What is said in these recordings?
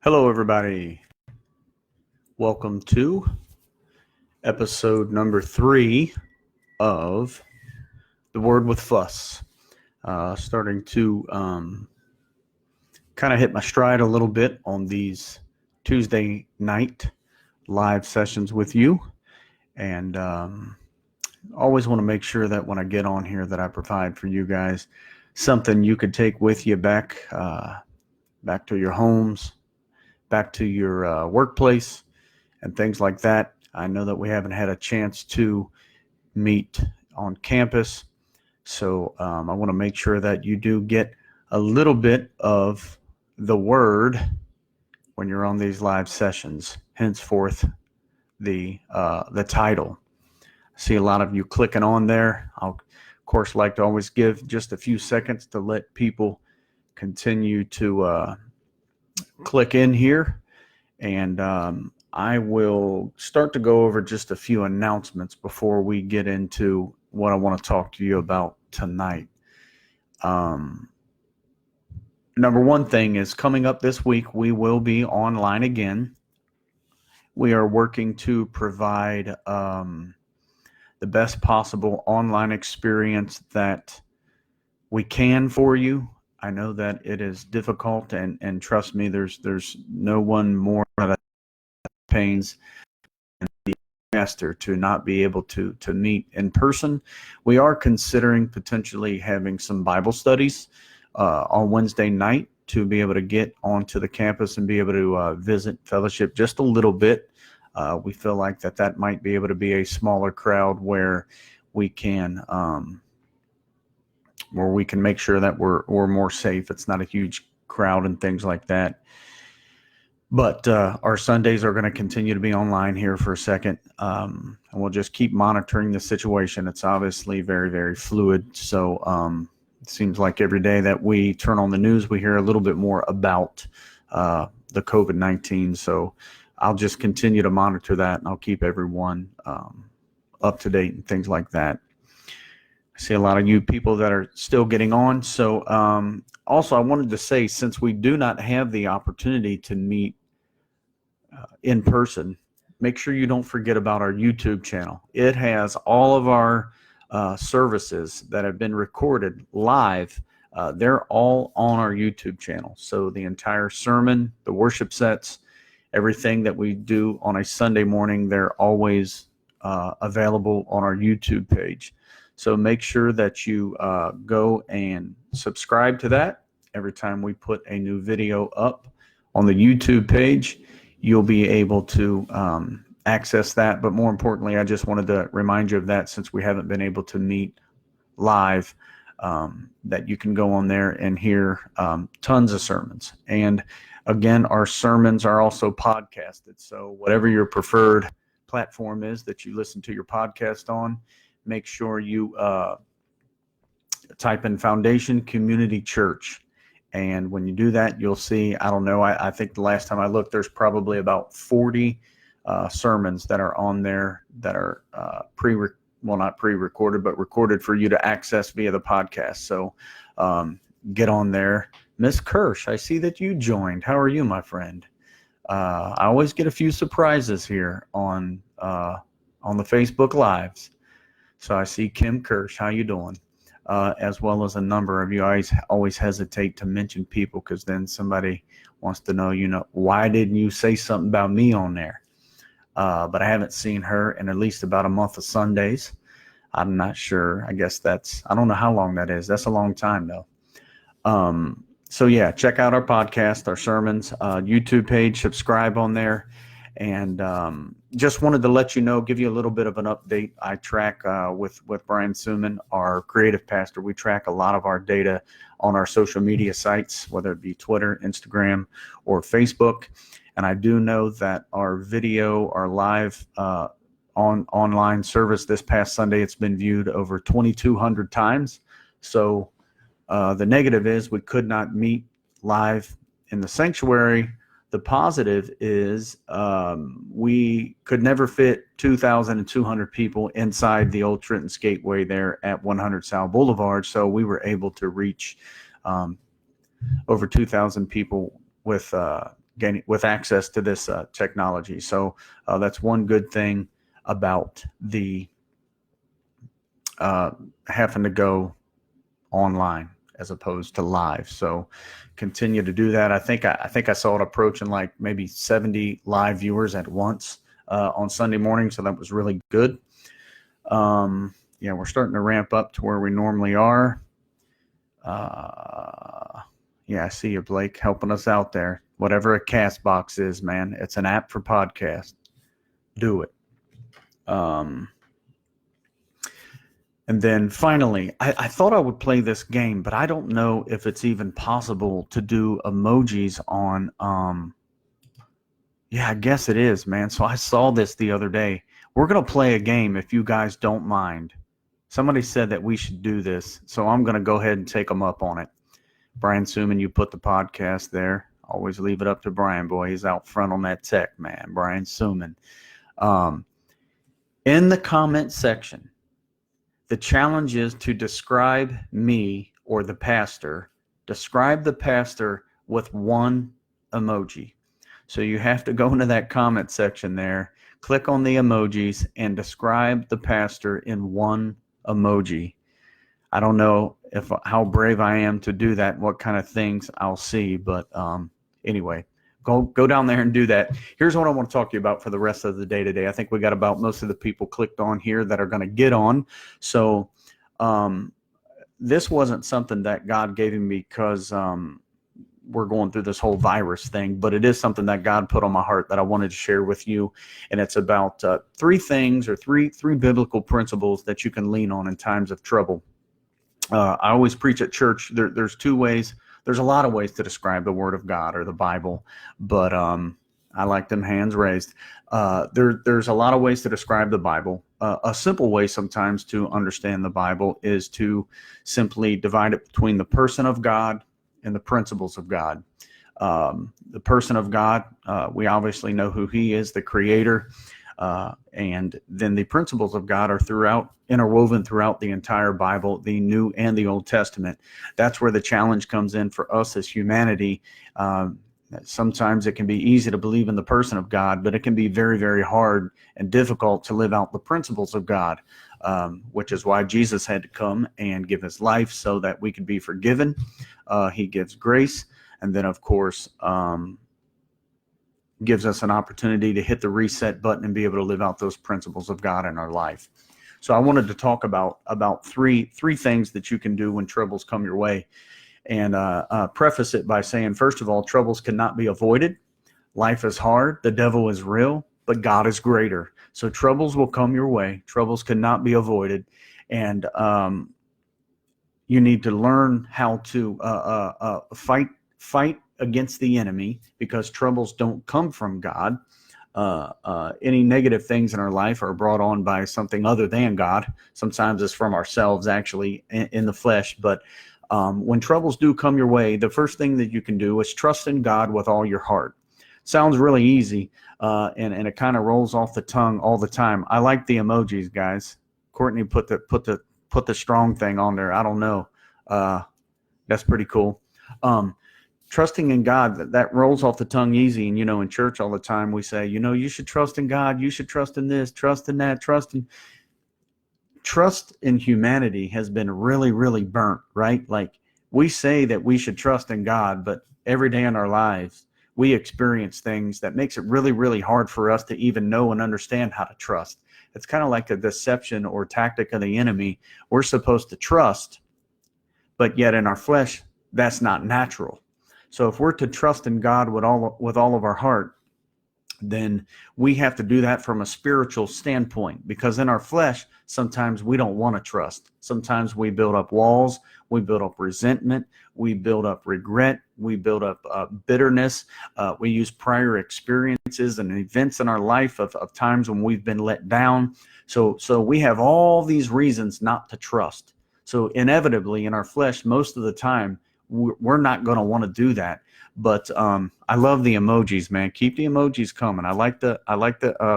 Hello, everybody. Welcome to episode number 3 of The Word with Fuss. Starting to kind of hit my stride a little bit on these Tuesday night live sessions with you. And always want to make sure that when I get on here that I provide for you guys something you could take with you back to your homes, back to your workplace, and things like that. I know that we haven't had a chance to meet on campus, so I want to make sure that you do get a little bit of the word when you're on these live sessions. Henceforth, the title. I see a lot of you clicking on there. I'll, of course, like to always give just a few seconds to let people continue to click in here, and I will start to go over just a few announcements before we get into what I want to talk to you about tonight. Number one thing is, coming up this week, we will be online again. We are working to provide the best possible online experience that we can for you. I know that it is difficult, and trust me, there's no one more that pains than the master to not be able to meet in person. We are considering potentially having some Bible studies on Wednesday night to be able to get onto the campus and be able to visit, fellowship just a little bit. We feel like that might be able to be a smaller crowd where we can make sure that we're more safe. It's not a huge crowd and things like that. But our Sundays are going to continue to be online here for a second, and we'll just keep monitoring the situation. It's obviously very, very fluid. So it seems like every day that we turn on the news, we hear a little bit more about the COVID-19. So I'll just continue to monitor that, and I'll keep everyone up to date and things like that. I see a lot of you people that are still getting on. So also, I wanted to say, since we do not have the opportunity to meet in person, make sure you don't forget about our YouTube channel. It has all of our services that have been recorded live. They're all on our YouTube channel. So the entire sermon, the worship sets, everything that we do on a Sunday morning, they're always available on our YouTube page. So make sure that you go and subscribe to that. Every time we put a new video up on the YouTube page, you'll be able to access that. But more importantly, I just wanted to remind you of that, since we haven't been able to meet live, that you can go on there and hear tons of sermons. And again, our sermons are also podcasted. So whatever your preferred platform is that you listen to your podcast on, make sure you type in Foundation Community Church. And when you do that, you'll see, I don't know, I think the last time I looked, there's probably about 40 sermons that are on there that are not pre-recorded, but recorded for you to access via the podcast. So get on there. Miss Kirsch, I see that you joined. How are you, my friend? I always get a few surprises here on the Facebook Lives. So I see Kim Kirsch. How you doing? As well as a number of you. I always hesitate to mention people, because then somebody wants to know, why didn't you say something about me on there? But I haven't seen her in at least about a month of Sundays. I'm not sure. I guess I don't know how long that is. That's a long time, though. So yeah, check out our podcast, our sermons, YouTube page, subscribe on there. And just wanted to let you know, give you a little bit of an update. I track with Brian Suman, our creative pastor. We track a lot of our data on our social media sites, whether it be Twitter, Instagram, or Facebook. And I do know that our video, our live online service this past Sunday, it's been viewed over 2,200 times. So the negative is we could not meet live in the sanctuary. The positive is we could never fit 2,200 people inside the old Trenton Skateway there at 100 Sal Blvd. So we were able to reach over 2,000 people with with access to this technology. So that's one good thing about the having to go online as opposed to live. So continue to do that. I think I saw it approaching like maybe 70 live viewers at once on Sunday morning. So that was really good. Yeah, we're starting to ramp up to where we normally are. Yeah, I see you, Blake, helping us out there. Whatever a cast box is, man, it's an app for podcasts. Do it. And then finally, I thought I would play this game, but I don't know if it's even possible to do emojis on, yeah, I guess it is, man. So I saw this the other day. We're going to play a game if you guys don't mind. Somebody said that we should do this, so I'm going to go ahead and take them up on it. Brian Suman, you put the podcast there. Always leave it up to Brian, boy. He's out front on that tech, man. Brian Suman. In the comment section, the challenge is to describe me or the pastor. Describe the pastor with one emoji. So you have to go into that comment section there, click on the emojis, and describe the pastor in one emoji. I don't know how brave I am to do that, what kind of things I'll see, but anyway, go down there and do that. Here's what I want to talk to you about for the rest of the day today. I think we got about most of the people clicked on here that are going to get on. So this wasn't something that God gave me because we're going through this whole virus thing, but it is something that God put on my heart that I wanted to share with you. And it's about three things or three biblical principles that you can lean on in times of trouble. I always preach at church. There's two ways. There's a lot of ways to describe the Word of God or the Bible, but I like them hands raised. There's a lot of ways to describe the Bible. A simple way sometimes to understand the Bible is to simply divide it between the person of God and the principles of God. The person of God, we obviously know who He is, the Creator. And then the principles of God are interwoven throughout the entire Bible, the New and the Old Testament. That's where the challenge comes in for us as humanity. Sometimes it can be easy to believe in the person of God, but it can be very, very hard and difficult to live out the principles of God, which is why Jesus had to come and give His life so that we could be forgiven. He gives grace. And then, of course, gives us an opportunity to hit the reset button and be able to live out those principles of God in our life. So I wanted to talk about three things that you can do when troubles come your way, and preface it by saying, first of all, troubles cannot be avoided. Life is hard. The devil is real, but God is greater. So troubles will come your way. Troubles cannot be avoided. And you need to learn how to fight against the enemy, because troubles don't come from God. Any negative things in our life are brought on by something other than God. Sometimes it's from ourselves, actually, in the flesh. But when troubles do come your way, the first thing that you can do is trust in God with all your heart. Sounds really easy, and it kind of rolls off the tongue all the time. I like the emojis, guys. Courtney put the strong thing on there. I don't know. That's pretty cool. Trusting in God, that rolls off the tongue easy. And, in church all the time we say, you should trust in God. You should trust in this, trust in that, trust in humanity has been really, really burnt, right? Like, we say that we should trust in God, but every day in our lives, we experience things that makes it really, really hard for us to even know and understand how to trust. It's kind of like a deception or tactic of the enemy. We're supposed to trust, but yet in our flesh, that's not natural. So if we're to trust in God with all of our heart, then we have to do that from a spiritual standpoint, because in our flesh, sometimes we don't want to trust. Sometimes we build up walls, we build up resentment, we build up regret, we build up bitterness. We use prior experiences and events in our life of times when we've been let down. So we have all these reasons not to trust. So inevitably in our flesh, most of the time, we're not going to want to do that. But I love the emojis, man. Keep the emojis coming. I like the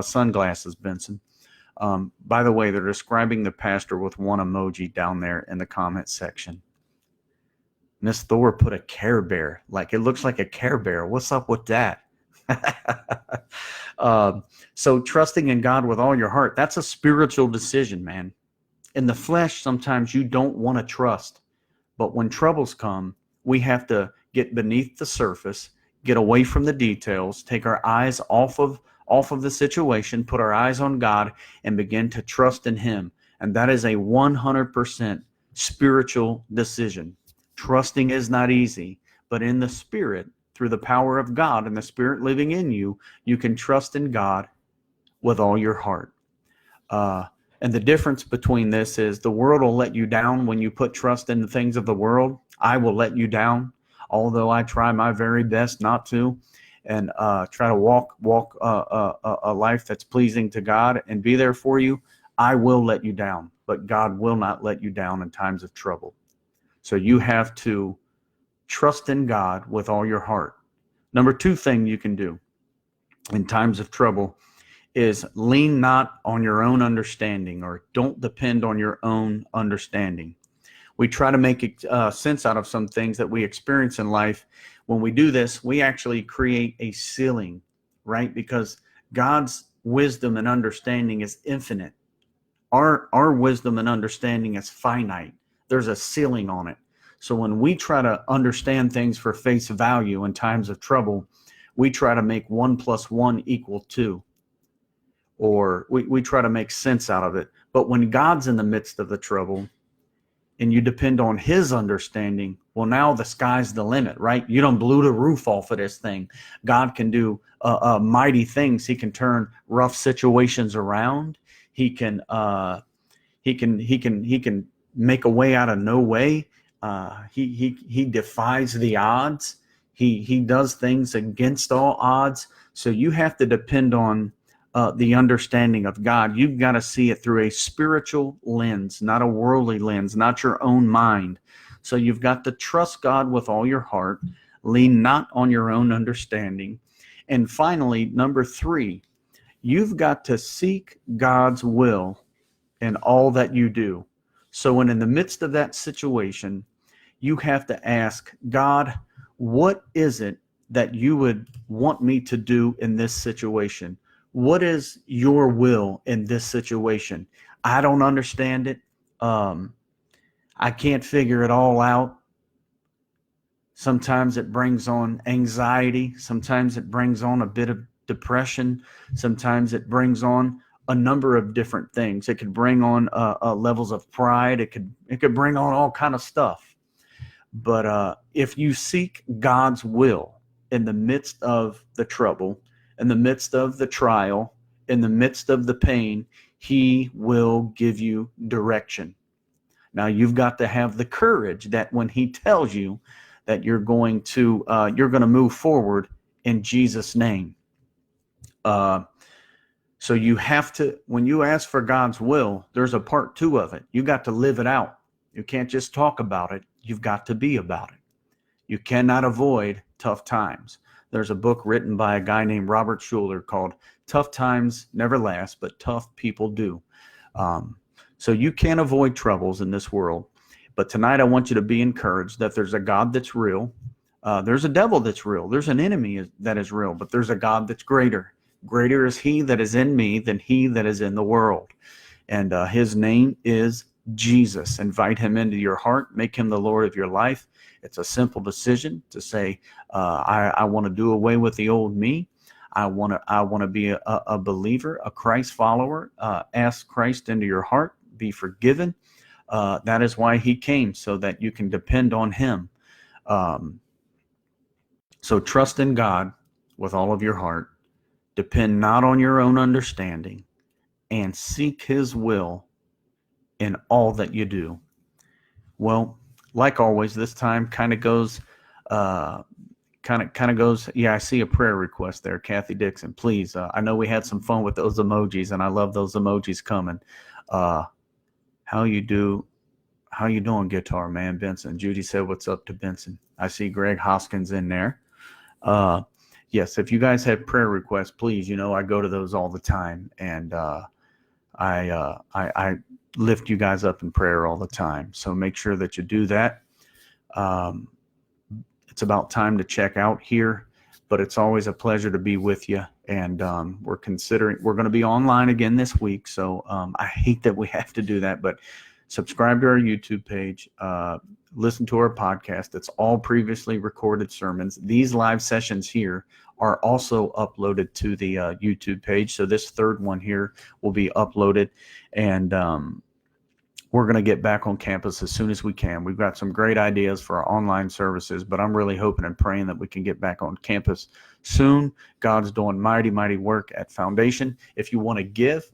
sunglasses, Benson. By the way, they're describing the pastor with one emoji down there in the comment section. Miss Thor put a Care Bear. Like, it looks like a Care Bear. What's up with that? uh, so trusting in God with all your heart, that's a spiritual decision, man. In the flesh, sometimes you don't want to trust. But when troubles come, we have to get beneath the surface, get away from the details, take our eyes off of the situation, put our eyes on God, and begin to trust in Him. And that is a 100% spiritual decision. Trusting is not easy, but in the Spirit, through the power of God and the Spirit living in you, you can trust in God with all your heart. Uh, and the difference between this is the world will let you down when you put trust in the things of the world. I will let you down, although I try my very best not to, and try to walk a life that's pleasing to God and be there for you. I will let you down, but God will not let you down in times of trouble. So you have to trust in God with all your heart. Number two thing you can do in times of trouble is lean not on your own understanding, or don't depend on your own understanding. We try to make sense out of some things that we experience in life. When we do this, we actually create a ceiling, right? Because God's wisdom and understanding is infinite. Our wisdom and understanding is finite. There's a ceiling on it. So when we try to understand things for face value in times of trouble, we try to make 1 + 1 = 2. Or we try to make sense out of it. But when God's in the midst of the trouble and you depend on His understanding, well, now the sky's the limit, right? You don't blew the roof off of this thing. God can do mighty things. He can turn rough situations around. He can make a way out of no way. He defies the odds. He does things against all odds. So you have to depend on the understanding of God. You've got to see it through a spiritual lens, not a worldly lens, not your own mind. So you've got to trust God with all your heart, lean not on your own understanding. And finally, number 3, you've got to seek God's will in all that you do. So when in the midst of that situation, you have to ask God, what is it that you would want me to do in this situation? What is your will in this situation? I don't understand it. I can't figure it all out. Sometimes it brings on anxiety. Sometimes it brings on a bit of depression. Sometimes it brings on a number of different things. It could bring on levels of pride. It could bring on all kind of stuff. But if you seek God's will in the midst of the trouble, in the midst of the trial, in the midst of the pain, He will give you direction. Now you've got to have the courage that when He tells you that you're going to move forward in Jesus' name. So you have to, when you ask for God's will, there's a part 2 of it. You got to live it out. You can't just talk about it. You've got to be about it. You cannot avoid tough times. There's a book written by a guy named Robert Schuller called Tough Times Never Last, but Tough People Do. So you can't avoid troubles in this world. But tonight I want you to be encouraged that there's a God that's real. There's a devil that's real. There's an enemy that is real, but there's a God that's greater. Greater is He that is in me than he that is in the world. And His name is Jesus. Invite Him into your heart. Make Him the Lord of your life. It's a simple decision to say, I want to do away with the old me. I want to be a believer, a Christ follower. Ask Christ into your heart. Be forgiven. That is why He came, so that you can depend on Him. So trust in God with all of your heart. Depend not on your own understanding, and seek His will in all that you do. Well, like always, this time kind of goes. Yeah, I see a prayer request there, Kathy Dixon. Please, I know we had some fun with those emojis, and I love those emojis coming. How you doing, Guitar Man Benson? Judy said, "What's up to Benson?" I see Greg Hoskins in there. Yes, if you guys have prayer requests, please, I go to those all the time, and I lift you guys up in prayer all the time. So make sure that you do that. It's about time to check out here. but it's always a pleasure to be with you. And we're going to be online again this week. So I hate that we have to do that, but subscribe to our YouTube page, listen to our podcast. It's all previously recorded sermons. These live sessions here are also uploaded to the YouTube page. So this third one here will be uploaded, and we're going to get back on campus as soon as we can. We've got some great ideas for our online services, but I'm really hoping and praying that we can get back on campus soon. God's doing mighty, mighty work at Foundation. If you want to give,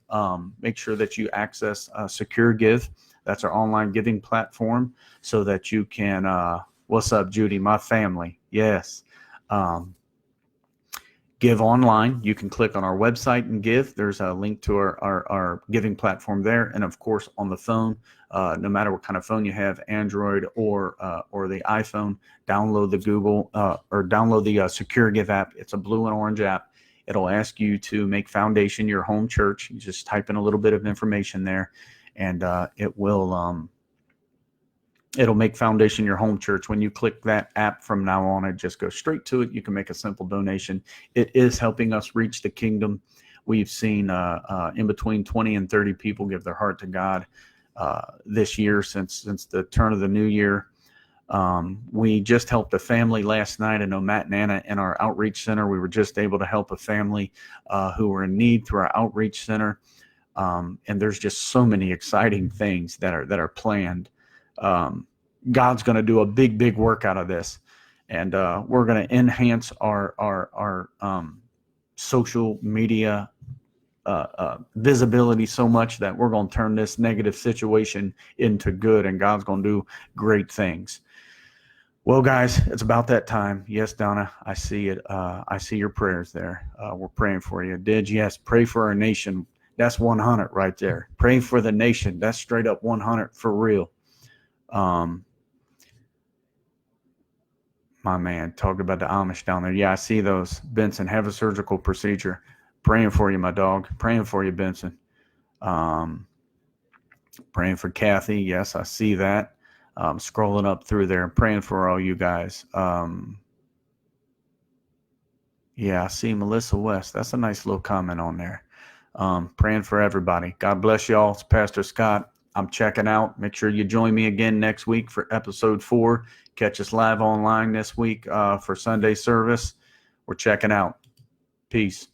make sure that you access Secure Give. That's our online giving platform, so that you can, what's up, Judy, my family? Yes. Give online. You can click on our website and give. There's a link to our giving platform there. And of course, on the phone, no matter what kind of phone you have, Android or the iPhone, download the download the Secure Give app. It's a blue and orange app. It'll ask you to make Foundation your home church. You just type in a little bit of information there, and it'll make Foundation your home church. When you click that app from now on, it just goes straight to it. You can make a simple donation. It is helping us reach the kingdom. We've seen in between 20 and 30 people give their heart to God this year since the turn of the new year. We just helped a family last night. I know Matt and Anna in our outreach center. We were just able to help a family who were in need through our outreach center. And there's just so many exciting things that are planned. God's going to do a big, big work out of this, and we're going to enhance our social media visibility so much that we're going to turn this negative situation into good, and God's going to do great things. Well, guys, it's about that time. Yes, Donna, I see it. I see your prayers there. We're praying for you. Did yes, pray for our nation. That's 100 right there. Pray for the nation. That's straight up 100 for real. My man talked about the Amish down there. Yeah, I see those. Benson, have a surgical procedure. Praying for you, my dog. Praying for you, Benson. Praying for Kathy. Yes, I see that. Scrolling up through there. Praying for all you guys. Yeah, I see Melissa West. That's a nice little comment on there. Praying for everybody. God bless y'all. It's Pastor Scott. I'm checking out. Make sure you join me again next week for episode 4. Catch us live online this week for Sunday service. We're checking out. Peace.